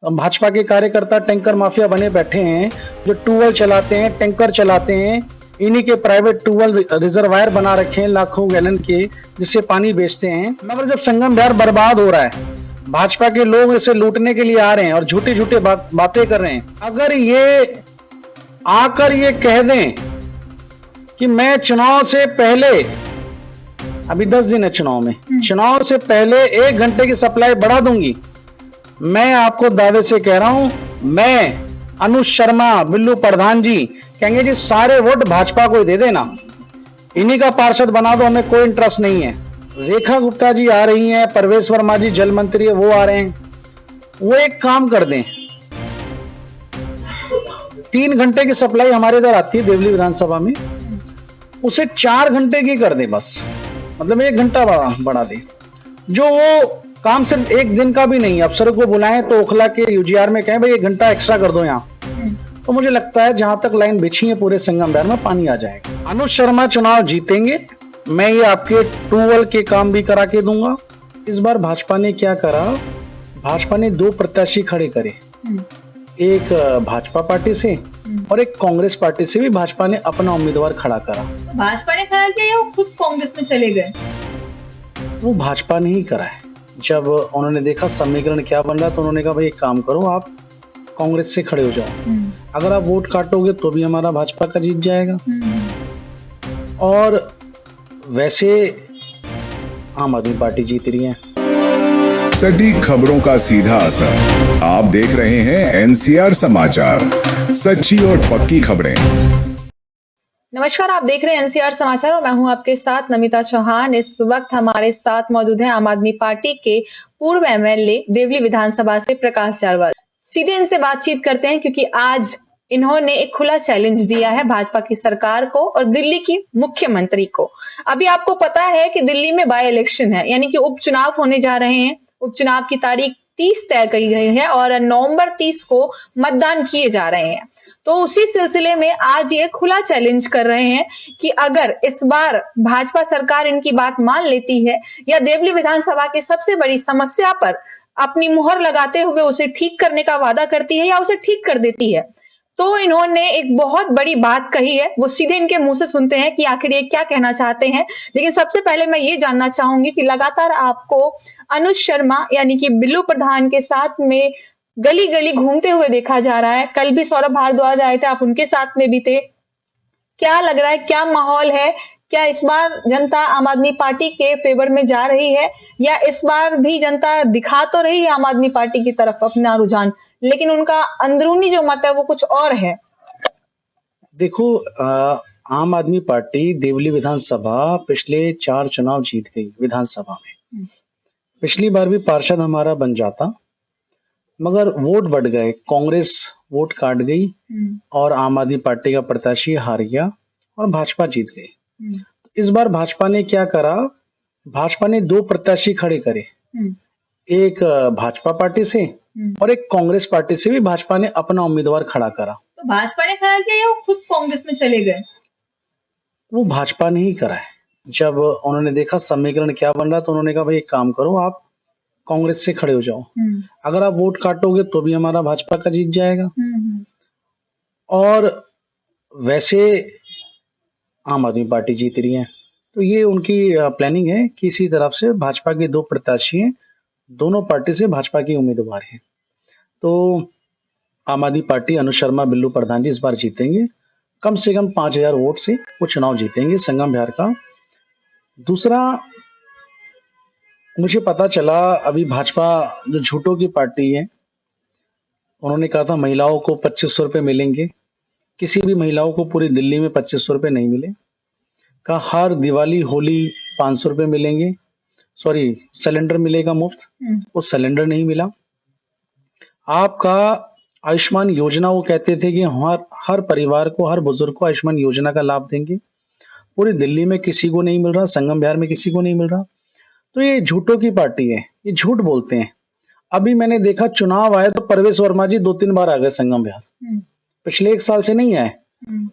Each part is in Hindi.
भाजपा के कार्यकर्ता टैंकर माफिया बने बैठे हैं, जो ट्यूबवेल चलाते हैं, टैंकर चलाते हैं, इन्हीं के प्राइवेट ट्यूबवेल रिजर्वायर बना रखे हैं लाखों गैलन के, जिससे पानी बेचते हैं। मगर जब संगम बिहार बर्बाद हो रहा है, भाजपा के लोग इसे लूटने के लिए आ रहे हैं और झूठी झूठी बातें कर रहे हैं। अगर ये आकर ये कह दें कि मैं चुनाव से पहले, अभी 10 दिन है चुनाव में, चुनाव से पहले 1 घंटे की सप्लाई बढ़ा दूंगी, मैं आपको दावे से कह रहा हूं, मैं अनुज शर्मा, बिल्लू प्रधान जी कहेंगे जी सारे वोट भाजपा को दे देना, इन्हीं का पार्षद बना दो, हमें कोई इंटरेस्ट नहीं है। रेखा गुप्ता जी आ रही हैं, परवेश वर्मा जी जल मंत्री है वो आ रहे हैं, वो एक काम कर दें, 3 घंटे की सप्लाई हमारे इधर आती है देवली विधानसभा में, उसे 4 घंटे की कर दे बस, मतलब 1 घंटा बढ़ा दे। जो वो काम सिर्फ 1 दिन का भी नहीं, अफसर को बुलाएं तो ओखला के यूजीआर में कहें भाई 1 घंटा एक्स्ट्रा कर दो यहाँ, तो मुझे लगता है जहां तक लाइन बिछी है पूरे संगम बिहार में पानी आ जाएगा। अनुज शर्मा चुनाव जीतेंगे, मैं ये आपके ट्यूबवेल के काम भी करा के दूंगा। इस बार भाजपा ने क्या करा, भाजपा ने 2 प्रत्याशी खड़े करे, एक भाजपा पार्टी से और एक कांग्रेस पार्टी से भी भाजपा ने अपना उम्मीदवार खड़ा करा। भाजपा ने खड़ा किया या वो खुद कांग्रेस में चले गए? वो भाजपा ने ही करा है। जब उन्होंने देखा समीकरण क्या बन रहा तो उन्होंने कहा भाई एक काम करो, आप कांग्रेस से खड़े हो जाओ, अगर आप वोट काटोगे तो भी हमारा भाजपा का जीत जाएगा। और वैसे आम आदमी पार्टी जीत रही है। सटीक खबरों का सीधा असर। आप देख रहे हैं एनसीआर समाचार, सच्ची और पक्की खबरें। नमस्कार, आप देख रहे हैं एनसीआर समाचार और मैं हूं आपके साथ नमिता चौहान। इस वक्त हमारे साथ मौजूद है आम आदमी पार्टी के पूर्व एमएलए देवली विधानसभा से प्रकाश जारवाल। सीधे इनसे बातचीत करते हैं क्योंकि आज इन्होंने एक खुला चैलेंज दिया है भाजपा की सरकार को और दिल्ली की मुख्यमंत्री को। अभी आपको पता है कि दिल्ली में बाय इलेक्शन है, यानी कि उपचुनाव होने जा रहे हैं। उपचुनाव की तारीख 30 तय की गई है और नवंबर 30 को मतदान किए जा रहे हैं। तो उसी सिलसिले में आज ये खुला चैलेंज कर रहे हैं कि अगर इस बार भाजपा सरकार इनकी बात मान लेती है या देवली विधानसभा की सबसे बड़ी समस्या पर अपनी मुहर लगाते हुए उसे ठीक करने का वादा करती है या उसे ठीक कर देती है, तो इन्होंने एक बहुत बड़ी बात कही है। वो सीधे इनके मुंह से सुनते हैं कि आखिर ये क्या कहना चाहते हैं। लेकिन सबसे पहले मैं ये जानना चाहूंगी कि लगातार आपको अनुज शर्मा यानी कि बिल्लू प्रधान के साथ में गली गली घूमते हुए देखा जा रहा है। कल भी सौरभ भारद्वाज आए थे, आप उनके साथ में भी थे। क्या लग रहा है, क्या माहौल है? क्या इस बार जनता आम आदमी पार्टी के फेवर में जा रही है या इस बार भी जनता दिखा तो रही है आम आदमी पार्टी की तरफ अपना रुझान, लेकिन उनका अंदरूनी जो मत है वो कुछ और है? देखो, आम आदमी पार्टी देवली विधानसभा पिछले 4 चुनाव जीत गई विधानसभा में। पिछली बार भी पार्षद हमारा बन जाता, मगर वोट बढ़ गए, कांग्रेस वोट काट गई और आम आदमी पार्टी का प्रत्याशी हार गया और भाजपा जीत गई। इस बार भाजपा ने क्या करा, भाजपा ने 2 प्रत्याशी खड़े करे, एक भाजपा पार्टी से और एक कांग्रेस पार्टी से भी भाजपा ने अपना उम्मीदवार खड़ा करा। तो भाजपा ने खड़ा किया या वो खुद कांग्रेस में चले गए? वो भाजपा ने ही करा है। जब उन्होंने देखा समीकरण क्या बन रहा तो उन्होंने कहा भाई एक काम करो, आप कांग्रेस से खड़े हो जाओ, अगर आप वोट काटोगे तो भी हमारा भाजपा का जीत जाएगा। और वैसे आम आदमी पार्टी जीत रही है, तो ये उनकी प्लानिंग है कि इसी तरफ से भाजपा के 2 प्रत्याशी हैं, दोनों पार्टी से भाजपा के उम्मीदवार हैं। तो आम आदमी पार्टी अनुज शर्मा, बिल्लू प्रधान जी इस बार जीतेंगे, कम से कम 5000 वोट से वो चुनाव जीतेंगे संगम बिहार का। दूसरा, मुझे पता चला अभी भाजपा जो झूठों की पार्टी है, उन्होंने कहा था महिलाओं को 2500 रुपये मिलेंगे, किसी भी महिलाओं को पूरी दिल्ली में 2500 रुपये नहीं मिले। कहा हर दिवाली होली 500 रुपये मिलेंगे, सॉरी सिलेंडर मिलेगा मुफ्त, वो सिलेंडर नहीं मिला। आपका आयुष्मान योजना, वो कहते थे कि हर परिवार को, हर बुजुर्ग को आयुष्मान योजना का लाभ देंगे, पूरी दिल्ली में किसी को नहीं मिल रहा, संगम बिहार में किसी को नहीं मिल रहा। तो ये झूठों की पार्टी है, ये झूठ बोलते हैं। अभी मैंने देखा चुनाव आए तो परवेश वर्मा जी 2-3 बार आ गए संगम बिहार, पिछले 1 साल से नहीं आए,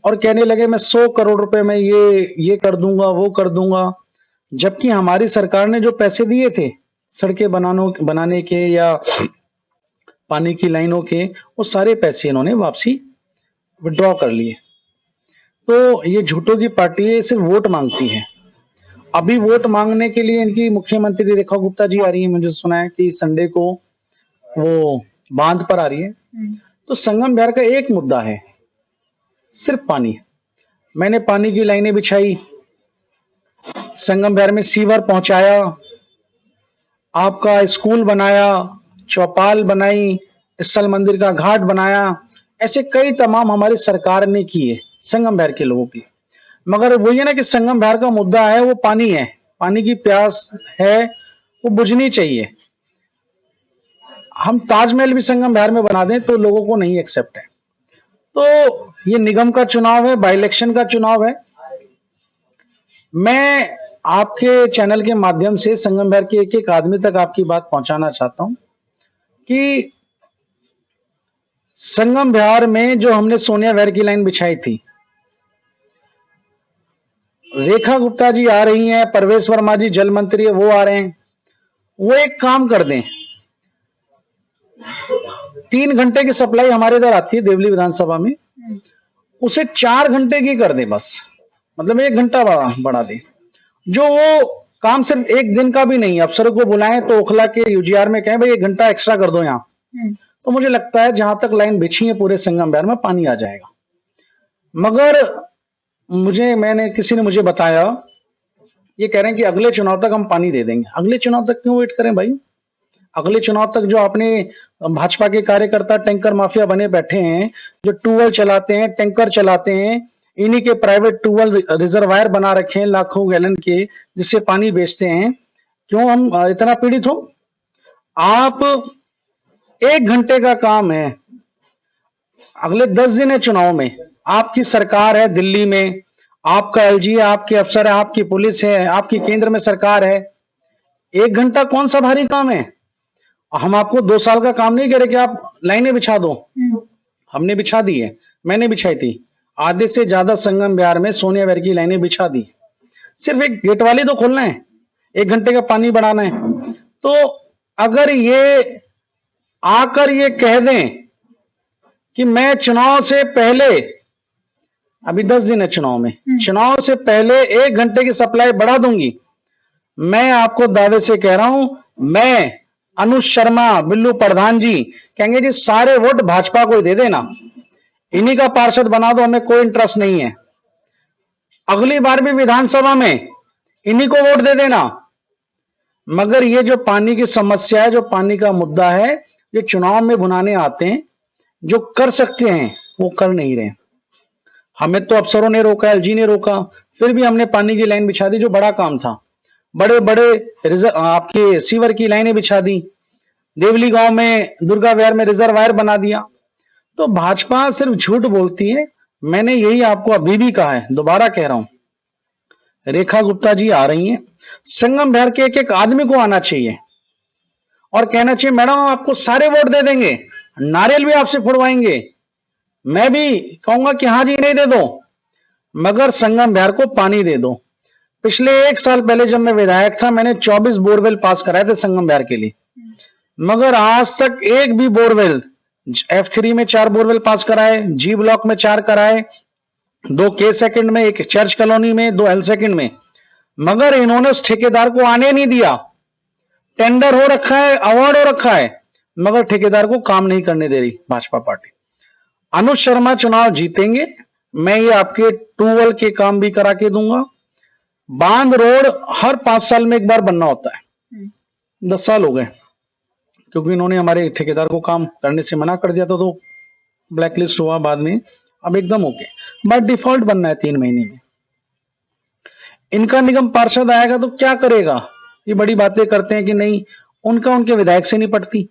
और कहने लगे मैं 100 करोड़ रुपए में ये कर दूंगा, वो कर दूंगा। जबकि हमारी सरकार ने जो पैसे दिए थे सड़कें बनाने के या पानी की लाइनों के, वो सारे पैसे इन्होंने वापसी विड्रॉ कर लिए। तो ये झूठों की पार्टी है, सिर्फ वोट मांगती है। अभी वोट मांगने के लिए इनकी मुख्यमंत्री रेखा गुप्ता जी आ रही है, मुझे सुना है कि संडे को वो बांध पर आ रही है। तो संगम बिहार का एक मुद्दा है, सिर्फ पानी। मैंने पानी की लाइनें बिछाई, संगम बिहार में सीवर पहुंचाया, आपका स्कूल बनाया, चौपाल बनाई, स्थल मंदिर का घाट बनाया, ऐसे कई तमाम हमारी सरकार ने किए संगम बिहार के लोगों की। मगर वो ये ना कि संगम बिहार का मुद्दा है वो पानी है, पानी की प्यास है, वो बुझनी चाहिए। हम ताजमहल भी संगम बिहार में बना दें तो लोगों को नहीं एक्सेप्ट है। तो ये निगम का चुनाव है, बाई इलेक्शन का चुनाव है। मैं आपके चैनल के माध्यम से संगम बिहार के एक एक आदमी तक आपकी बात पहुंचाना चाहता हूं कि संगम बिहार में जो हमने सोनिया बिहार की लाइन बिछाई थी, रेखा गुप्ता जी आ रही हैं, परवेश वर्मा जी जल मंत्री है वो आ रहे हैं, वो एक काम कर दें, 3 घंटे की सप्लाई हमारे इधर आती है देवली विधानसभा में, उसे 4 घंटे की कर दें बस, मतलब 1 घंटा बढ़ा दें। जो वो काम सिर्फ एक दिन का भी नहीं, अफसरों को बुलाएं तो ओखला के यूजीआर में कहें भाई 1 घंटा एक्स्ट्रा कर दो यहाँ, तो मुझे लगता है जहां तक लाइन बिछी है पूरे संगम बिहार में पानी आ जाएगा। मगर मैंने किसी ने मुझे बताया, ये कह रहे हैं कि अगले चुनाव तक हम पानी दे देंगे। अगले चुनाव तक क्यों वेट करें भाई? अगले चुनाव तक जो आपने भाजपा के कार्यकर्ता टैंकर माफिया बने बैठे हैं, जो ट्यूबवेल चलाते हैं, टैंकर चलाते हैं, इन्हीं के प्राइवेट ट्यूबवेल रिजर्वायर बना रखे हैं लाखों गैलन के, जिससे पानी बेचते हैं, क्यों हम इतना पीड़ित हो? आप 1 घंटे का काम है, अगले 10 दिन है चुनाव में, आपकी सरकार है दिल्ली में, आपका एलजी है, आपके अफसर है, आपकी पुलिस है, आपकी केंद्र में सरकार है, 1 घंटा कौन सा भारी काम है? हम आपको 2 साल का काम नहीं कह रहे कि आप लाइनें बिछा दो, हमने बिछा दी है, मैंने बिछाई थी, आधे से ज्यादा संगम बिहार में सोनिया बिहार की लाइनें बिछा दी, सिर्फ एक गेट वाले तो खोलना है, 1 घंटे का पानी बढ़ाना है। तो अगर ये आकर ये कह दें कि मैं चुनाव से पहले, अभी 10 दिन है चुनाव में, चुनाव से पहले 1 घंटे की सप्लाई बढ़ा दूंगी, मैं आपको दावे से कह रहा हूं, मैं, अनुज शर्मा, बिल्लू प्रधान जी कहेंगे जी सारे वोट भाजपा को दे देना, इन्हीं का पार्षद बना दो, हमें कोई इंटरेस्ट नहीं है, अगली बार भी विधानसभा में इन्हीं को वोट दे देना। मगर ये जो पानी की समस्या है, जो पानी का मुद्दा है, जो चुनाव में बुलाने आते हैं, जो कर सकते हैं वो कर नहीं रहे। हमें तो अफसरों ने रोका, एलजी ने रोका, फिर भी हमने पानी की लाइन बिछा दी, जो बड़ा काम था। बड़े बड़े आपके सीवर की लाइनें बिछा दी, देवली गांव में, दुर्गा विहार में रिजर्वायर बना दिया। तो भाजपा सिर्फ झूठ बोलती है। मैंने यही आपको अभी भी कहा है, दोबारा कह रहा हूं, रेखा गुप्ता जी आ रही हैं, संगम बिहार के एक एक आदमी को आना चाहिए और कहना चाहिए मैडम आपको सारे वोट दे देंगे, नारियल भी आपसे फुड़वाएंगे, मैं भी कहूंगा कि हाँ जी नहीं दे दो, मगर संगम बिहार को पानी दे दो। पिछले 1 साल पहले जब मैं विधायक था, मैंने 24 बोरवेल पास कराए थे संगम बिहार के लिए, मगर आज तक एक भी बोरवेल, F3 में 4 बोरवेल पास कराए, जी ब्लॉक में 4 कराए, 2 K सेकंड में, 1 चर्च कॉलोनी में, 2 L सेकंड में, मगर इन्होंने उस ठेकेदार को आने नहीं दिया। टेंडर हो रखा है, अवार्ड हो रखा है, मगर ठेकेदार को काम नहीं करने दे रही भाजपा पार्टी। अनुज शर्मा चुनाव जीतेंगे, मैं ये आपके ट्यूबवेल के काम भी करा के दूंगा। बांध रोड हर 5 साल में एक बार बनना होता है, 10 साल हो गए, क्योंकि इन्होंने हमारे ठेकेदार को काम करने से मना कर दिया था, तो ब्लैकलिस्ट हुआ बाद में, अब एकदम ओके। बाय डिफॉल्ट बनना है 3 महीने में। इनका निगम पार्षद आएगा तो क्या करेगा? ये बड़ी बातें करते हैं कि नहीं, उनका उनके विधायक से नहीं पड़ती,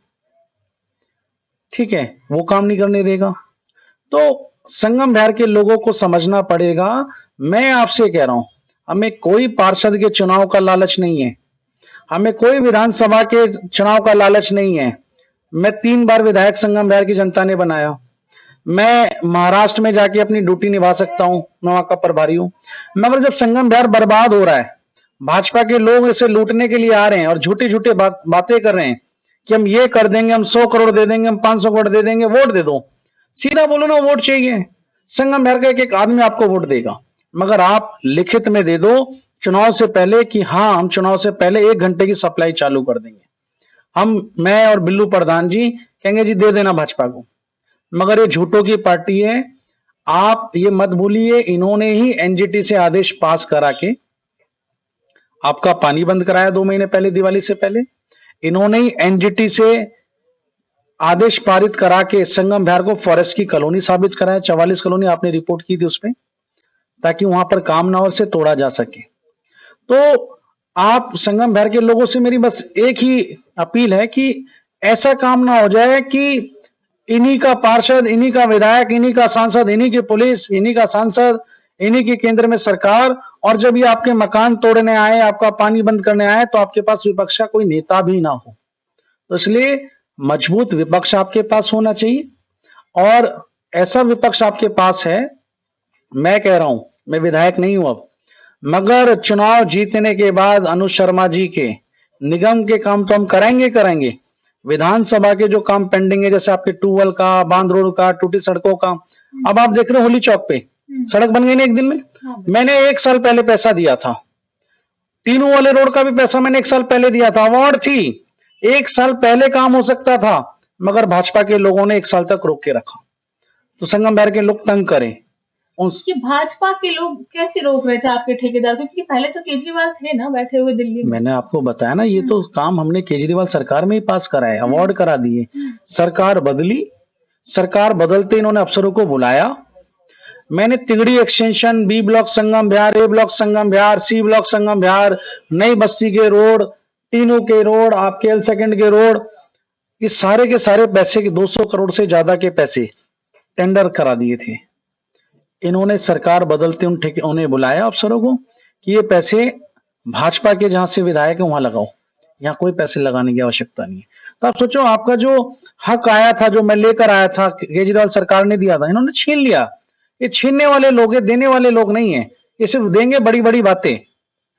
ठीक है, वो काम नहीं करने देगा। तो संगम बिहार के लोगों को समझना पड़ेगा। मैं आपसे कह रहा हूं, हमें कोई पार्षद के चुनाव का लालच नहीं है, हमें कोई विधानसभा के चुनाव का लालच नहीं है। मैं 3 बार विधायक संगम बिहार की जनता ने बनाया, मैं महाराष्ट्र में जाके अपनी ड्यूटी निभा सकता हूं, मैं वहां का प्रभारी हूं। मगर जब संगम बिहार बर्बाद हो रहा है, भाजपा के लोग इसे लूटने के लिए आ रहे हैं और झूठी झूठी बातें कर रहे हैं कि हम ये कर देंगे, हम 100 करोड़ दे देंगे, हम 500 करोड़ दे देंगे, वोट दे दो। सीधा बोलो ना वोट चाहिए। संगम भर का एक आदमी आपको वोट देगा, मगर आप लिखित में दे दो चुनाव से पहले कि हाँ हम चुनाव से पहले 1 घंटे की सप्लाई चालू कर देंगे। मैं और बिल्लू प्रधान जी कहेंगे जी दे देना भाजपा को। मगर ये झूठों की पार्टी है। आप ये मत भूलिए, इन्होंने ही एनजीटी से आदेश पास करा के आपका पानी बंद कराया 2 महीने पहले, दिवाली से पहले। इन्होंने ही एनजीटी से आदेश पारित करा के संगम बिहार को फॉरेस्ट की कॉलोनी साबित कराया। 44 कॉलोनी आपने रिपोर्ट की थी उसपे, ताकि वहां पर काम ना हो, से तोड़ा जा सके। तो आप संगम बिहार के लोगों से मेरी बस एक ही अपील है कि ऐसा काम ना हो जाए कि इन्हीं का पार्षद, इन्हीं का विधायक, इन्हीं का सांसद, इन्हीं की पुलिस, इन्हीं का सांसद, इन्हीं की केंद्र में सरकार, और जब ये आपके मकान तोड़ने आए, आपका पानी बंद करने आए, तो आपके पास विपक्ष का कोई नेता भी ना हो। तो इसलिए मजबूत विपक्ष आपके पास होना चाहिए, और ऐसा विपक्ष आपके पास है। मैं कह रहा हूं, मैं विधायक नहीं हूं अब, मगर चुनाव जीतने के बाद अनुज शर्मा जी के निगम के काम तो हम करेंगे। विधानसभा के जो काम पेंडिंग है, जैसे आपके ट्यूबवेल का, बांध रोड का, टूटी सड़कों का, अब आप देख रहे हो होली चौक पे सड़क बन गई ना 1 दिन में। मैंने 1 साल पहले पैसा दिया था, तीनों वाले रोड का भी पैसा मैंने 1 साल पहले दिया था, अवार्ड थी। 1 साल पहले काम हो सकता था, मगर भाजपा के लोगों ने 1 साल तक रोक के रखा। तो संगम बिहार के लोग तंग करें। कि भाजपा के लोग कैसे रोक रहे थे आपके ठेकेदार को, क्योंकि पहले तो केजरीवाल थे ना बैठे हुए दिल्ली में। मैंने आपको बताया ना, ये तो काम हमने केजरीवाल सरकार में ही पास करा है, अवार्ड करा दिए। सरकार बदली, सरकार बदलते इन्होंने अफसरों को बुलाया। मैंने तिगड़ी एक्सटेंशन, बी ब्लॉक संगम बिहार, ए ब्लॉक संगम बिहार, सी ब्लॉक संगम बिहार, नई बस्ती के रोड, तीनों के रोड, आपके एल सेकंड के रोड, इस सारे के सारे पैसे के 200 करोड़ से ज्यादा के पैसे टेंडर करा दिए थे। इन्होंने सरकार बदलते उन्हें बुलाया अफसरों को कि ये पैसे भाजपा के जहां से विधायक है वहां लगाओ, यहाँ कोई पैसे लगाने की आवश्यकता नहीं है। तो आप सोचो, आपका जो हक आया था, जो मैं लेकर आया था, केजरीवाल सरकार ने दिया था, इन्होंने छीन लिया। ये छीनने वाले लोग है, देने वाले लोग नहीं है। ये सिर्फ देंगे बड़ी बड़ी बातें,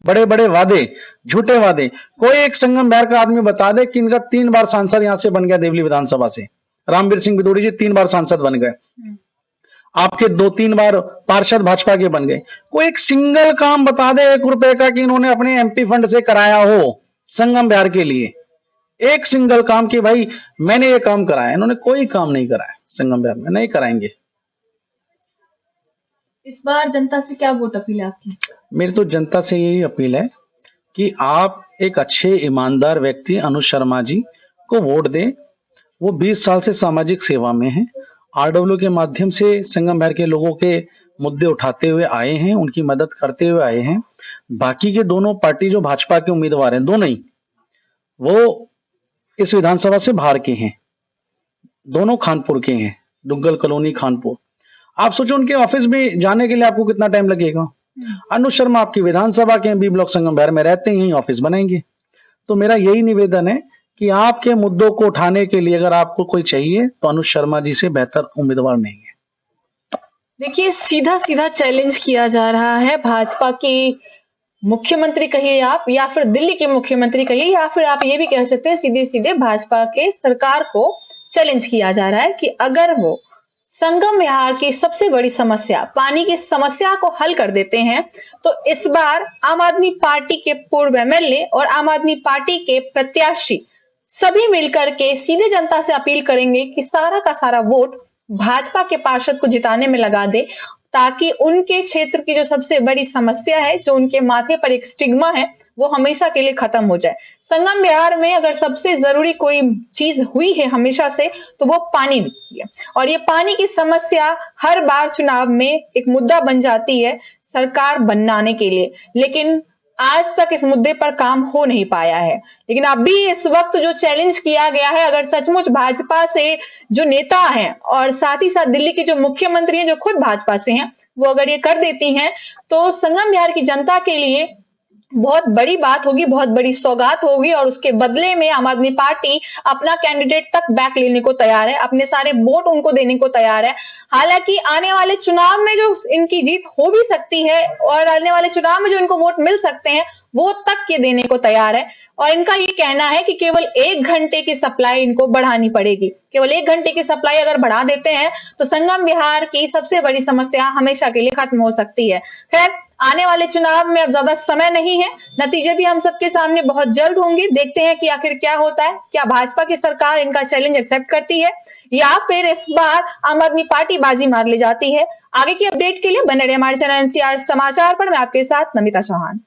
बड़े बड़े वादे, झूठे वादे। कोई एक संगम बिहार का आदमी बता दे कि इनका 3 बार सांसद यहां से बन गया, देवली विधानसभा से। रामवीर सिंह बिदोड़ी जी 3 बार सांसद बन गए, आपके 2-3 बार पार्षद भाजपा के बन गए। कोई एक सिंगल काम बता दे 1 रुपए का कि इन्होंने अपने एमपी फंड से कराया हो संगम बिहार के लिए। एक सिंगल काम कि भाई मैंने ये काम कराया। इन्होंने कोई काम नहीं कराया संगम बिहार में, नहीं कराएंगे। इस बार जनता से क्या वोट अपील है आपकी? मेरी तो जनता से यही अपील है कि आप एक अच्छे ईमानदार व्यक्ति अनुज शर्मा जी को वोट दें। वो 20 साल से सामाजिक सेवा में हैं, आरडब्ल्यू के माध्यम से संगम बिहार के लोगों के मुद्दे उठाते हुए आए हैं, उनकी मदद करते हुए आए हैं। बाकी के दोनों पार्टी जो भाजपा के उम्मीदवार हैं, दोनों ही, वो इस विधानसभा से बाहर के हैं, दोनों खानपुर के हैं, दुग्गल कॉलोनी खानपुर। आप सोचो उनके ऑफिस में जाने के लिए आपको कितना टाइम लगेगा। अनुज शर्मा आपकी विधानसभा के बी ब्लॉक संगम बिहार में रहते हैं, यही ऑफिस बनाएंगे। तो मेरा यही निवेदन है कि आपके मुद्दों को उठाने के लिए अगर आपको कोई चाहिए तो अनुज शर्मा जी से बेहतर उम्मीदवार नहीं है। देखिए, सीधा सीधा चैलेंज किया जा रहा है भाजपा की मुख्यमंत्री कहिए आप, या फिर दिल्ली के मुख्यमंत्री कहिए, या फिर आप ये भी कह सकते हैं सीधे सीधे भाजपा के सरकार को चैलेंज किया जा रहा है कि अगर वो संगम बिहार की सबसे बड़ी समस्या पानी की समस्या को हल कर देते हैं तो इस बार आम आदमी पार्टी के पूर्व एमएलए और आम आदमी पार्टी के प्रत्याशी सभी मिलकर के सीधे जनता से अपील करेंगे कि सारा का सारा वोट भाजपा के पार्षद को जिताने में लगा दे, ताकि उनके क्षेत्र की जो सबसे बड़ी समस्या है, जो उनके माथे पर एक स्टिग्मा है, वो हमेशा के लिए खत्म हो जाए। संगम बिहार में अगर सबसे जरूरी कोई चीज हुई है हमेशा से, तो वो पानी है, और ये पानी की समस्या हर बार चुनाव में एक मुद्दा बन जाती है सरकार बनाने के लिए, लेकिन आज तक इस मुद्दे पर काम हो नहीं पाया है। लेकिन अभी इस वक्त जो चैलेंज किया गया है, अगर सचमुच भाजपा से जो नेता हैं और साथ ही साथ दिल्ली के जो मुख्यमंत्री हैं जो खुद भाजपा से हैं, वो अगर ये कर देती हैं तो संगम बिहार की जनता के लिए बहुत बड़ी बात होगी, बहुत बड़ी सौगात होगी और उसके बदले में आम आदमी पार्टी अपना कैंडिडेट तक बैक लेने को तैयार है, अपने सारे वोट उनको देने को तैयार है। हालांकि आने वाले चुनाव में जो इनकी जीत हो भी सकती है और आने वाले चुनाव में जो इनको वोट मिल सकते हैं वो तक के देने को तैयार है और इनका ये कहना है कि केवल 1 घंटे की सप्लाई इनको बढ़ानी पड़ेगी। केवल 1 घंटे की सप्लाई अगर बढ़ा देते हैं तो संगम विहार की सबसे बड़ी समस्या हमेशा के लिए खत्म हो सकती है। खैर, आने वाले चुनाव में अब ज्यादा समय नहीं है, नतीजे भी हम सबके सामने बहुत जल्द होंगे। देखते हैं कि आखिर क्या होता है, क्या भाजपा की सरकार इनका चैलेंज एक्सेप्ट करती है या फिर इस बार आम आदमी पार्टी बाजी मार ले जाती है। आगे की अपडेट के लिए बने रहिए हमारे चैनल एनसीआर समाचार पर। मैं आपके साथ नमिता चौहान।